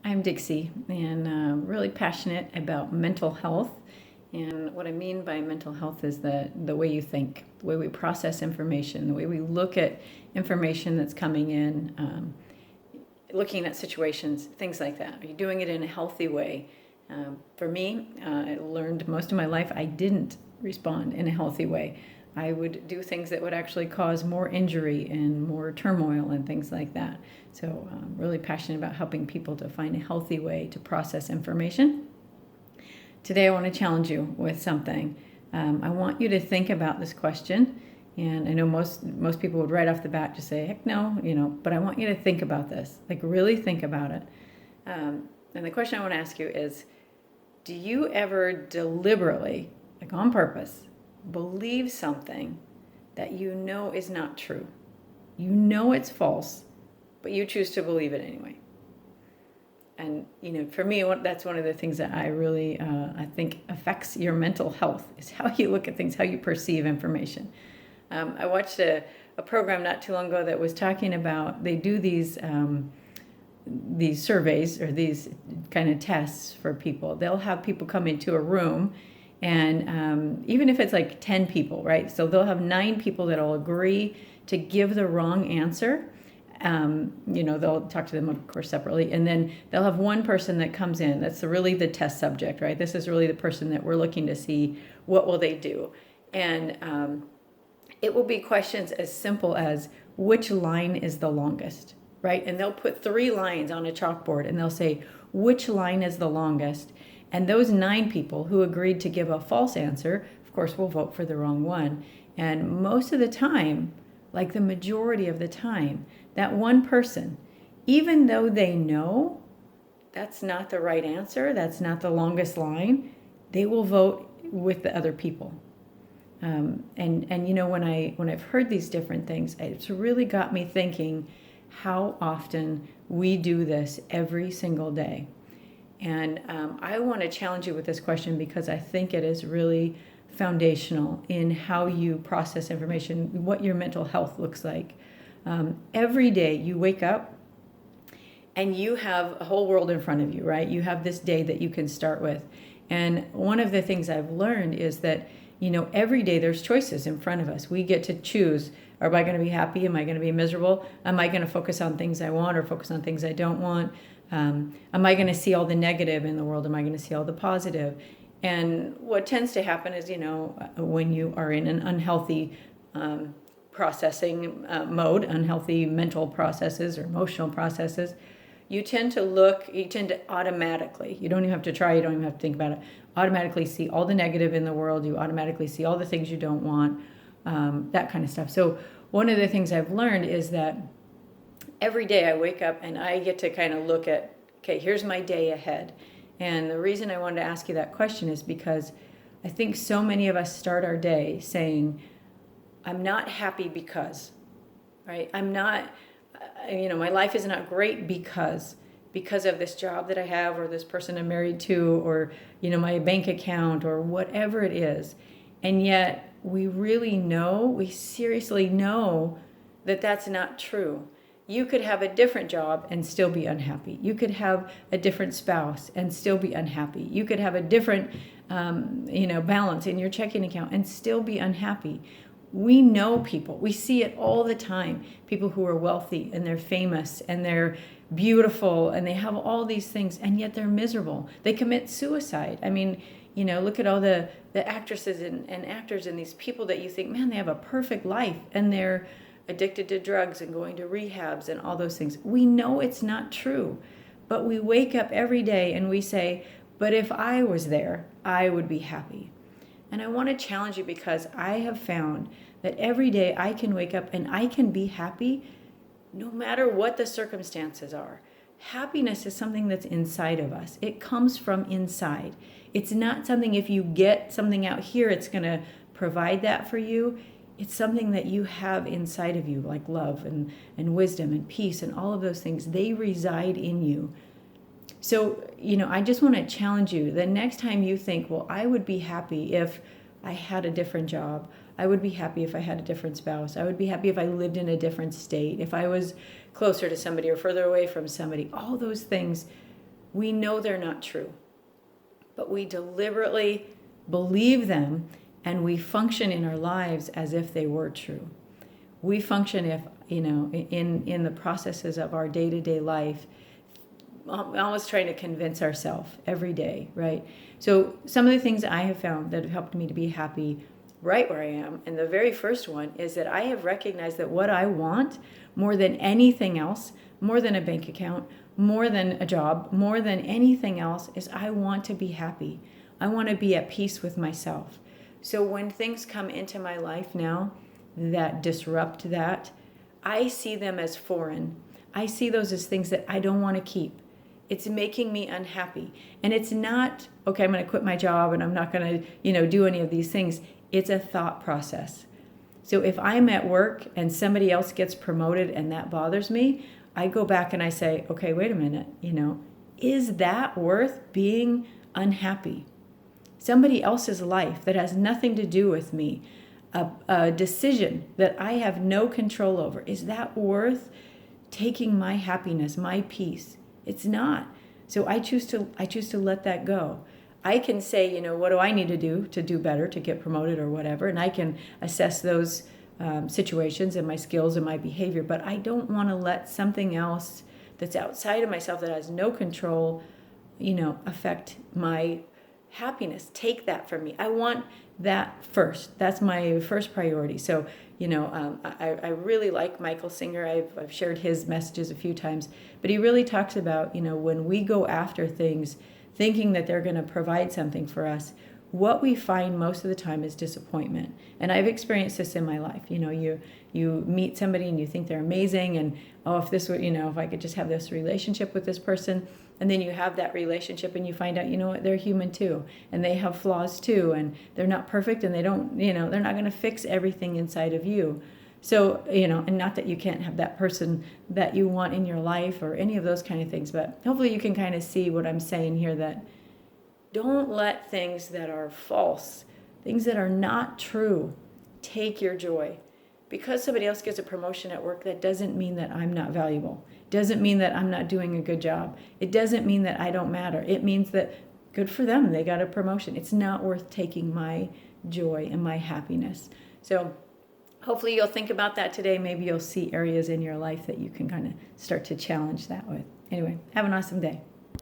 I'm Dixie, and really passionate about mental health. And what I mean by mental health is the way you think, the way we process information, the way we look at information that's coming in, looking at situations, things like that. Are you doing it in a healthy way? For me, I learned most of my life I didn't respond in a healthy way. I would do things that would actually cause more injury and more turmoil and things like that. So, really passionate about helping people to find a healthy way to process information. Today, I want to challenge you with something. I want you to think about this question. And I know most people would right off the bat just say, heck no, but I want you to think about this, like really think about it. And the question I want to ask you is, do you ever deliberately, like on purpose, believe something that you know is not true? You know it's false, but you choose to believe it anyway. And for me, that's one of the things that I really I think affects your mental health is how you look at things, how you perceive information. I watched a program not too long ago that was talking about, they do these surveys or these kind of tests for people. They'll have people come into a room, and even if it's like 10 people, right? So they'll have 9 people that'll agree to give the wrong answer. They'll talk to them, of course, separately. And then they'll have one person that comes in. That's really the test subject, right? This is really the person that we're looking to see what will they do. And it will be questions as simple as, which line is the longest, right? And they'll put 3 lines on a chalkboard and they'll say, which line is the longest? And those 9 people who agreed to give a false answer, of course, will vote for the wrong one. And most of the time, like the majority of the time, that one person, even though they know that's not the right answer, that's not the longest line, they will vote with the other people. And when I've heard these different things, it's really got me thinking how often we do this every single day. And I want to challenge you with this question because I think it is really foundational in how you process information, what your mental health looks like. Every day you wake up and you have a whole world in front of you, right? You have this day that you can start with. And one of the things I've learned is that, every day there's choices in front of us. We get to choose. Am I going to be happy? Am I going to be miserable? Am I going to focus on things I want or focus on things I don't want? Am I going to see all the negative in the world? Am I going to see all the positive? And what tends to happen is, when you are in an unhealthy processing mode, unhealthy mental processes or emotional processes, you tend to automatically, you don't even have to try, you don't even have to think about it, automatically see all the negative in the world, you automatically see all the things you don't want, that kind of stuff. So one of the things I've learned is that every day I wake up and I get to kind of look at, okay, here's my day ahead. And the reason I wanted to ask you that question is because I think so many of us start our day saying, I'm not happy because, right? I'm not, my life is not great because of this job that I have or this person I'm married to or, my bank account or whatever it is. And yet we seriously know that that's not true. You could have a different job and still be unhappy. You could have a different spouse and still be unhappy. You could have a different, balance in your checking account and still be unhappy. We know people. We see it all the time. People who are wealthy and they're famous and they're beautiful and they have all these things and yet they're miserable. They commit suicide. I mean, look at all the actresses and actors and these people that you think, man, they have a perfect life and they're addicted to drugs and going to rehabs and all those things. We know it's not true, but we wake up every day and we say, but if I was there, I would be happy. And I want to challenge you because I have found that every day I can wake up and I can be happy no matter what the circumstances are. Happiness is something that's inside of us. It comes from inside. It's not something if you get something out here, it's going to provide that for you. It's something that you have inside of you, like love and wisdom and peace and all of those things. They reside in you. So, I just want to challenge you. The next time you think, well, I would be happy if I had a different job. I would be happy if I had a different spouse. I would be happy if I lived in a different state, if I was closer to somebody or further away from somebody. All those things We know they're not true, but we deliberately believe them, and we function in our lives as if they were true. We function in the processes of our day-to-day life, almost trying to convince ourselves every day, right? So some of the things I have found that have helped me to be happy right where I am, and the very first one is that I have recognized that what I want more than anything else, more than a bank account, more than a job, more than anything else, is I want to be happy. I want to be at peace with myself. So when things come into my life now that disrupt that, I see them as foreign. I see those as things that I don't want to keep. It's making me unhappy. And it's not, okay, I'm going to quit my job and I'm not going to, do any of these things. It's a thought process. So if I'm at work and somebody else gets promoted and that bothers me, I go back and I say, okay, wait a minute, is that worth being unhappy? Somebody else's life that has nothing to do with me, a decision that I have no control over, is that worth taking my happiness, my peace? It's not. So I choose to let that go. I can say, what do I need to do better, to get promoted or whatever, and I can assess those situations and my skills and my behavior, but I don't want to let something else that's outside of myself that has no control, affect my happiness. Take that from me. I want that first. That's my first priority. So, I really like Michael Singer. I've shared his messages a few times, but he really talks about, when we go after things thinking that they're going to provide something for us, what we find most of the time is disappointment. And I've experienced this in my life. You meet somebody and you think they're amazing, and if this were, if I could just have this relationship with this person, and then you have that relationship and you find out, what, they're human too, and they have flaws too, and they're not perfect, and they don't, they're not going to fix everything inside of you. So, and not that you can't have that person that you want in your life or any of those kind of things, but hopefully you can kind of see what I'm saying here, that don't let things that are false, things that are not true, take your joy. Because somebody else gets a promotion at work, that doesn't mean that I'm not valuable. It doesn't mean that I'm not doing a good job. It doesn't mean that I don't matter. It means that good for them, they got a promotion. It's not worth taking my joy and my happiness. So hopefully you'll think about that today. Maybe you'll see areas in your life that you can kind of start to challenge that with. Anyway, have an awesome day.